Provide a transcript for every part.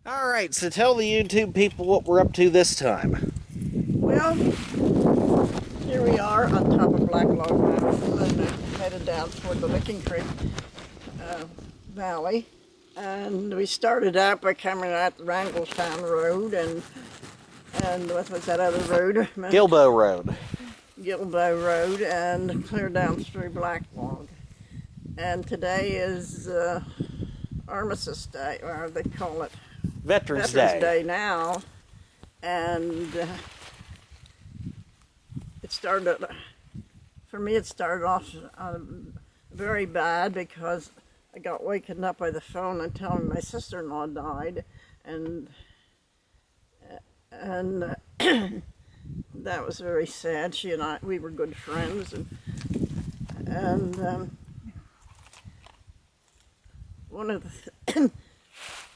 All right, so tell the YouTube people what we're up to this time. Well, here we are on top of Black Log Mountain and headed down toward the Licking Creek Valley. And we started out by coming out the Wrangletown Road and what was that other road? Gilbo Road. Gilbo Road, and clear down through Black Log. And today is Armistice Day, or they call it Veterans Day now. And it started, for me it started off very bad because I got waken up by the phone and telling my sister-in-law died, and that was very sad. She and I, we were good friends, and one of the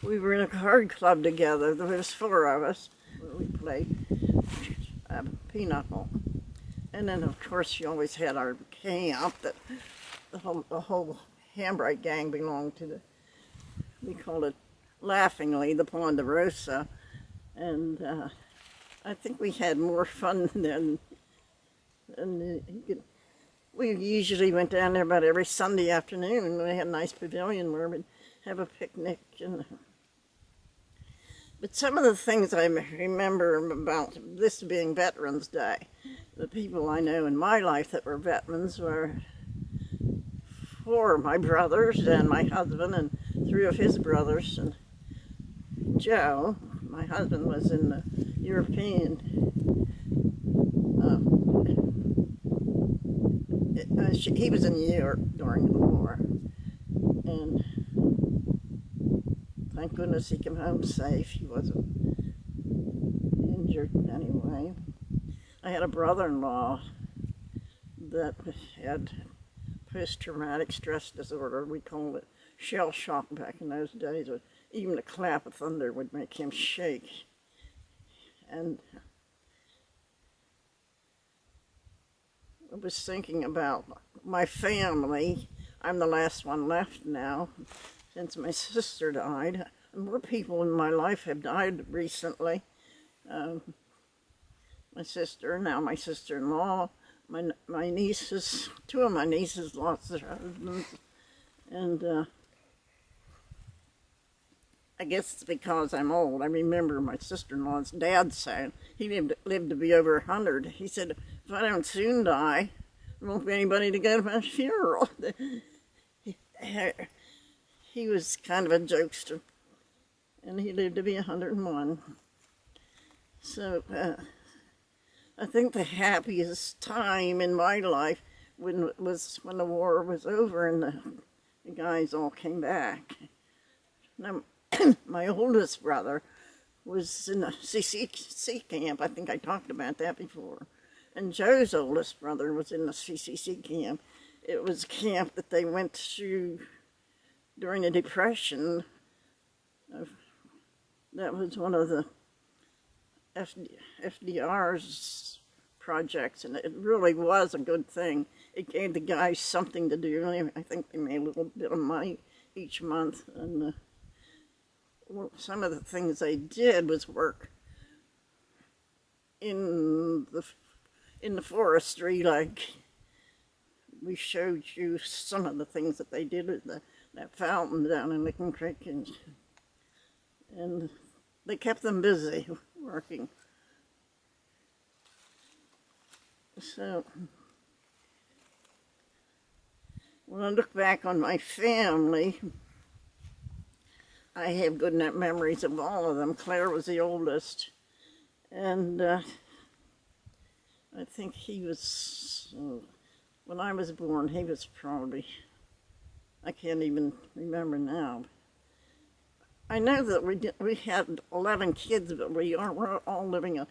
we were in a card club together. There was 4 of us. We played pinochle, and then of course you always had our camp that the whole Hambright gang belonged to. We called it laughingly the Ponderosa, and I think we had more fun than we usually went down there about every Sunday afternoon, and we had a nice pavilion where we'd have a picnic. But some of the things I remember about this being Veterans Day, the people I know in my life that were veterans were 4 of my brothers and my husband and 3 of his brothers. And Joe, my husband, was in the European, he was in New York during the war. And thank goodness he came home safe. He wasn't injured in any way. I had a brother-in-law that had post-traumatic stress disorder. We called it shell shock back in those days. Even a clap of thunder would make him shake. And I was thinking about my family. I'm the last one left now, since my sister died. More people in my life have died recently. My sister, now my sister-in-law, my nieces, 2 of my nieces lost their husbands, and I guess it's because I'm old. I remember my sister-in-law's dad saying, he lived to be over 100. He said, if I don't soon die, there won't be anybody to go to my funeral. He was kind of a jokester, and he lived to be 101. So I think the happiest time in my life was when the war was over and the guys all came back. Now, my oldest brother was in the CCC camp. I think I talked about that before. And Joe's oldest brother was in the CCC camp. It was a camp that they went to during the Depression. That was one of the FDR's projects, and it really was a good thing. It gave the guys something to do. I think they made a little bit of money each month, and some of the things they did was work in the forestry. Like, we showed you some of the things that they did at that fountain down in Licking Creek, and they kept them busy working. So when I look back on my family, I have good memories of all of them. Claire was the oldest, and I think he was, when I was born, he was probably, I can't even remember now. I know that we had 11 kids, but we were all living at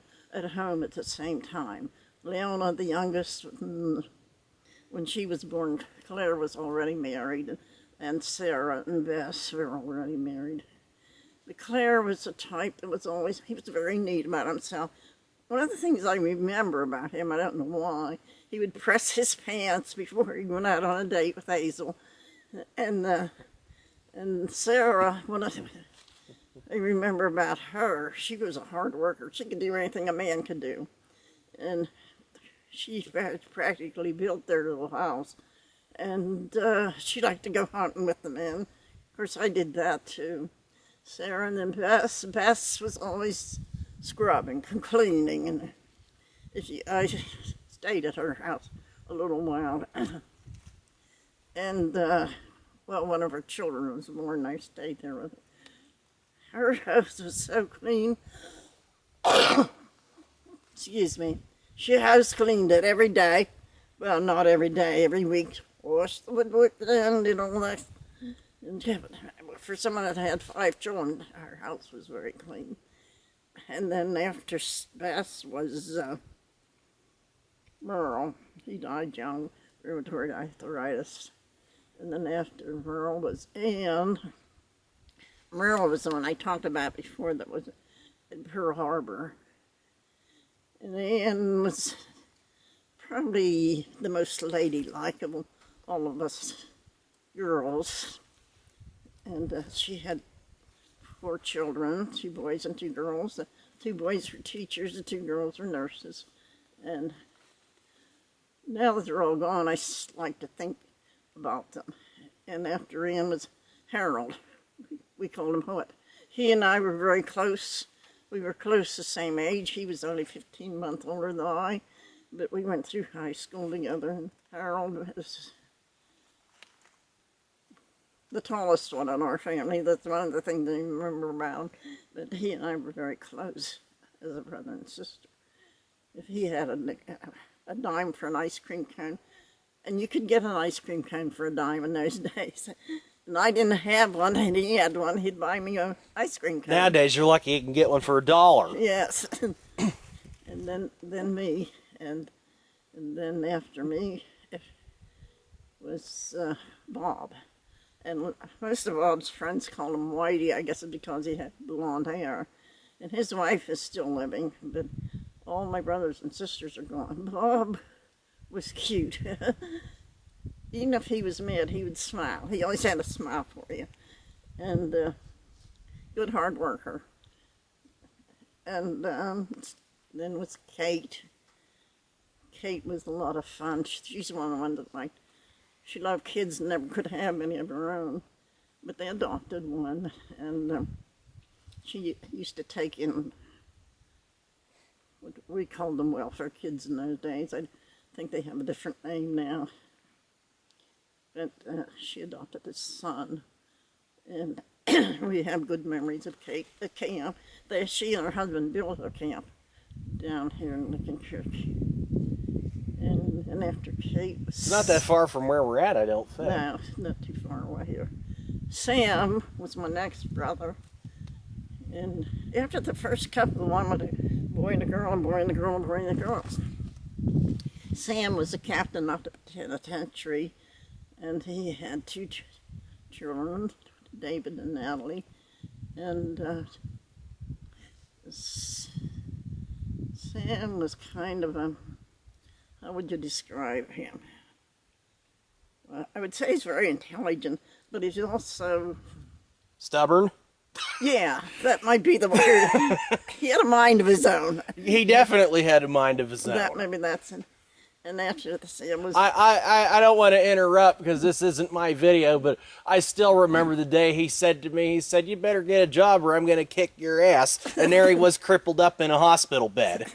home at the same time. Leona, the youngest, when she was born, Claire was already married, and Sarah and Bess were already married. But Claire was the type that was always, he was very neat about himself. One of the things I remember about him, I don't know why, he would press his pants before he went out on a date with Hazel. And Sarah, I remember about her. She was a hard worker. She could do anything a man could do. And she practically built their little house. And she liked to go hunting with the men. Of course, I did that too. Sarah and then Bess. Bess was always scrubbing and cleaning. And I stayed at her house a little while. And, well, one of her children was born, and I stayed there with her. Her house was so clean. Excuse me. She house cleaned it every day. Well, not every day, every week. Washed the woodwork and did all that. And for someone that had 5 children, our house was very clean. And then after Bess was Merle. He died young, rheumatoid arthritis. And then after Merle was Ann. Merle was the one I talked about before that was in Pearl Harbor. And Ann was probably the most ladylike of all of us girls. And she had 4 children, 2 boys and 2 girls. The 2 boys were teachers, the 2 girls were nurses. And now that they're all gone, I like to think about them. And after Ann was Harold. We called him Hoyt. He and I were very close. We were close the same age. He was only 15 months older than I, but we went through high school together. And Harold was the tallest one in our family. That's one of the things I remember about. But he and I were very close as a brother and sister. If he had a dime for an ice cream cone, and you could get an ice cream cone for a dime in those days. And I didn't have one, and he had one. He'd buy me an ice cream cone. Nowadays, you're lucky you can get one for $1. Yes. And then me, and then after me was Bob. And most of Bob's friends called him Whitey. I guess it's because he had blonde hair. And his wife is still living, but all my brothers and sisters are gone. Bob was cute. Even if he was mad, he would smile. He always had a smile for you. And good hard worker. And then was Kate. Kate was a lot of fun. She's one of the ones that liked, she loved kids and never could have any of her own. But they adopted one. And she used to take in, what we called them welfare kids in those days. I think they have a different name now. But she adopted his son, and we have good memories of Kate, the camp. She and her husband built a camp down here in Lincoln Church. And after Kate was... It's not that far from where we're at, I don't think. No, not too far away here. Sam was my next brother. And after the first couple, one with a boy and a girl, and boy and a girl, and boy and a girl. Sam was the captain of the penitentiary. And he had 2 children, David and Natalie. And Sam was kind of a, how would you describe him? Well, I would say he's very intelligent, but he's also... Stubborn? Yeah, that might be the word. He had a mind of his own. He definitely had a mind of his own. Maybe that's it. And after the Sam was... I don't want to interrupt because this isn't my video, but I still remember the day he said to me, he said, "You better get a job or I'm going to kick your ass." And there he was crippled up in a hospital bed.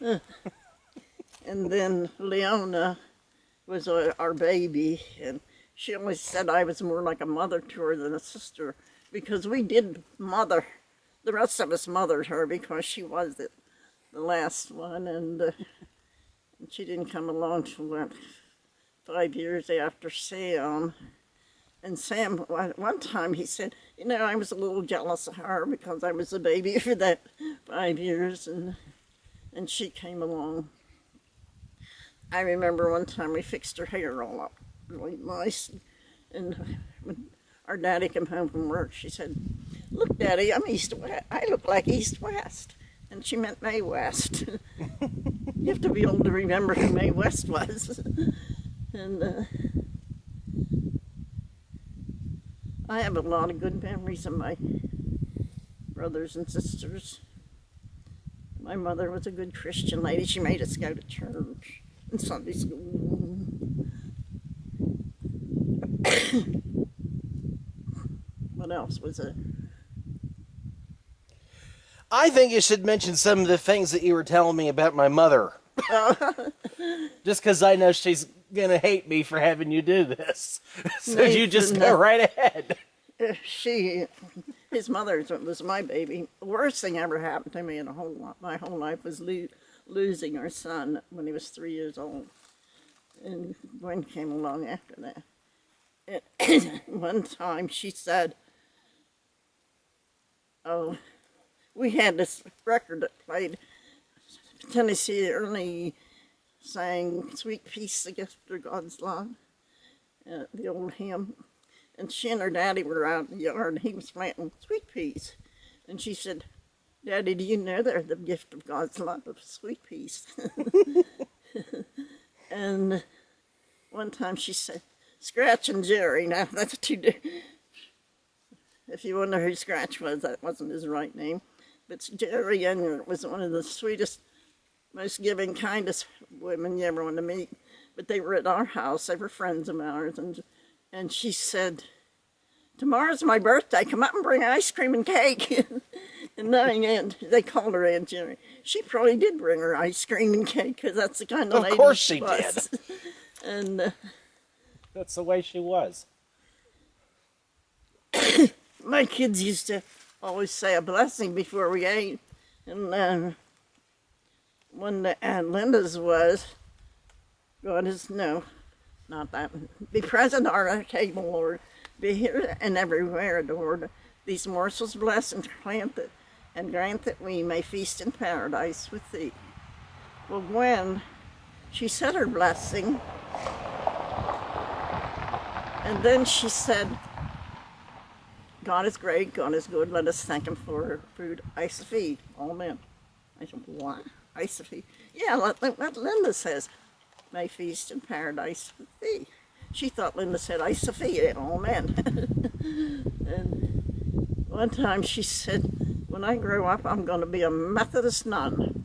And then Leona was our baby, and she always said I was more like a mother to her than a sister, because we did mother. The rest of us mothered her because she was the last one, and she didn't come along till 5 years after Sam. And Sam, one time he said, you know, I was a little jealous of her because I was a baby for that 5 years, and she came along. I remember one time we fixed her hair all up really nice, and when our daddy came home from work, she said, "Look, Daddy, I'm East-West. I look like East-West." And she meant Mae West. You have to be able to remember who Mae West was. And I have a lot of good memories of my brothers and sisters. My mother was a good Christian lady. She made us go to church and Sunday school. What else was it? I think you should mention some of the things that you were telling me about my mother. Just because I know she's going to hate me for having you do this. So you just go right ahead. His mother was my baby. The worst thing ever happened to me in my whole life was losing our son when he was 3 years old. And Gwen came along after that. And one time she said, oh, we had this record that played. Tennessee Ernie sang Sweet Peace, the Gift of God's Love, the old hymn. And she and her daddy were out in the yard, and he was planting sweet peas. And she said, Daddy, do you know they're the gift of God's love, of sweet peas? And one time she said, Scratch and Jerry. Now, that's two different. If you wonder who Scratch was, that wasn't his right name. But Jerry Younger was one of the sweetest, most giving, kindest women you ever want to meet. But they were at our house. They were friends of ours. And she said, tomorrow's my birthday. Come up and bring ice cream and cake. And they called her Aunt Jerry. She probably did bring her ice cream and cake because that's the kind of lady Of course she was. did. And That's the way she was. my kids used to always say a blessing before we ate. And when Aunt Linda's was, God is, no, not that. Be present at our table, Lord. Be here and everywhere, Lord. These morsels bless and plant it, and grant that we may feast in paradise with thee. Well, Gwen, she said her blessing, and then she said, God is great, God is good, let us thank him for our food. Isophi, amen. I said, what? Isophi? Yeah, what Linda says. May feast in paradise with thee. She thought Linda said, I Sophia, amen. And one time she said, when I grow up, I'm going to be a Methodist nun.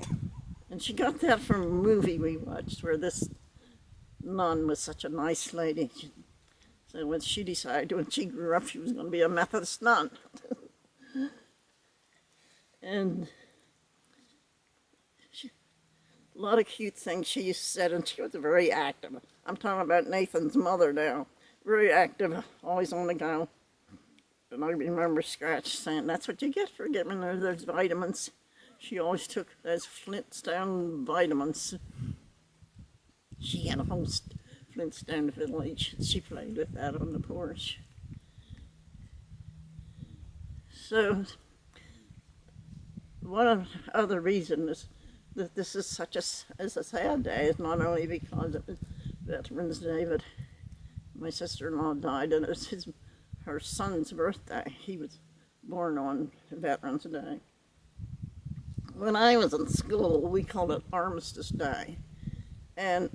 And she got that from a movie we watched where this nun was such a nice lady. So when she decided, when she grew up, she was going to be a Methodist nun. And a lot of cute things she used to say, and she was very active. I'm talking about Nathan's mother now. Very active, always on the go. And I remember Scratch saying, that's what you get for giving her those vitamins. She always took those Flintstone vitamins. She had a whole Flintstone village. She played with that on the porch. So, one other reason is that this is such a sad day is not only because it was Veterans Day, but my sister-in-law died, and it was her son's birthday. He was born on Veterans Day. When I was in school, we called it Armistice Day, and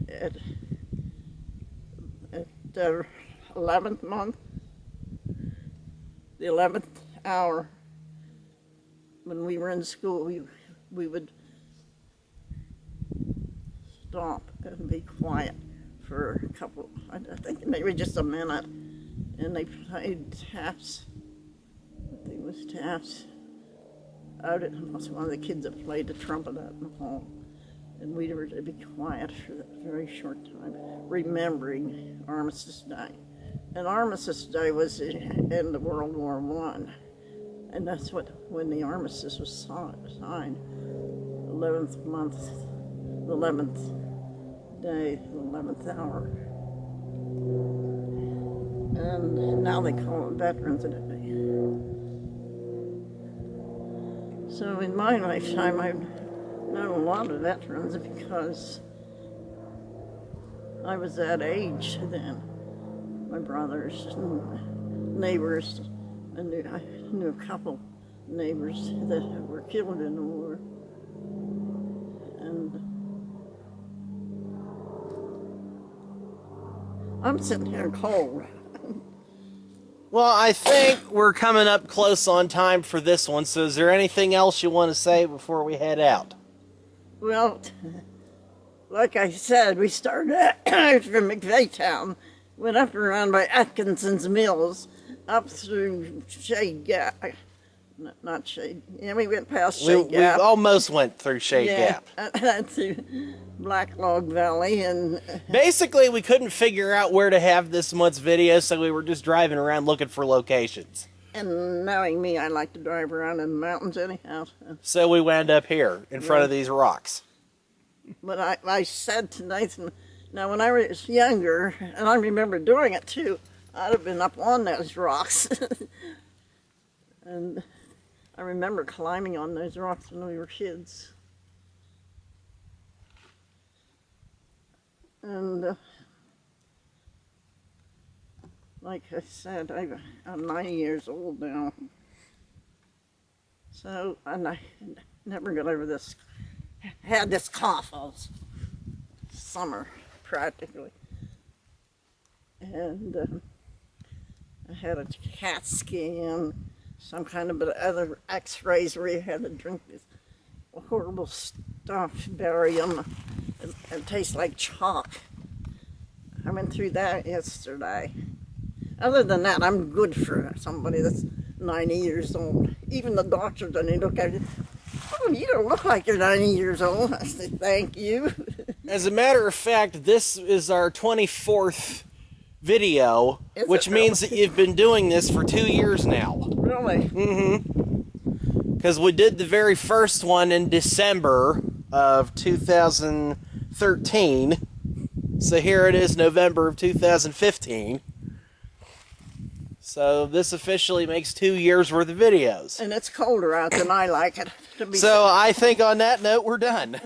at the 11th month, the 11th hour, when we were in school, we would stop and be quiet for a couple, I think maybe just a minute, and they played taps. I think it was taps. It was one of the kids that played the trumpet out in the hall, and we were to be quiet for that very short time, remembering Armistice Day. And Armistice Day was the end of World War I, and that's when the armistice was signed, 11th month, the 11th day, the 11th hour. And now they call it Veterans Day. So in my lifetime, I've known a lot of veterans because I was that age then. My brothers and neighbors, I knew a couple neighbors that were killed in the war. And I'm sitting here cold. Well, I think we're coming up close on time for this one, so is there anything else you want to say before we head out? Well, like I said, we started out from McVeigh went up around by Atkinson's Mills, up through Shade Gap. Not Shade. Yeah, we went past Shade We Gap. almost went through Shade Gap. And to Black Log Valley, and Basically, we couldn't figure out where to have this month's video, so we were just driving around looking for locations. and knowing me, I like to drive around in the mountains anyhow. So we wound up here in front of these rocks. But I said to Nathan, now when I was younger, and I remember doing it too, I'd have been up on those rocks. And I remember climbing on those rocks when we were kids. And like I said, I'm 90 years old now. So, and I never got over this, had this cough all summer practically. And I had a CAT scan, some kind of other x-rays where you had to drink this horrible stuff, barium, and it tastes like chalk. I went through that yesterday. Other than that, I'm good for somebody that's 90 years old. Even the doctors, when they look at it, oh, you don't look like you're 90 years old. I said, thank you. As a matter of fact, this is our 24th video, Is which it means really? that you've been doing this for 2 years now. Really? Because we did the very first one in December of 2013. So here it is, November of 2015. So this officially makes 2 years worth of videos. And it's colder out than I like it to be. So I think on that note, we're done.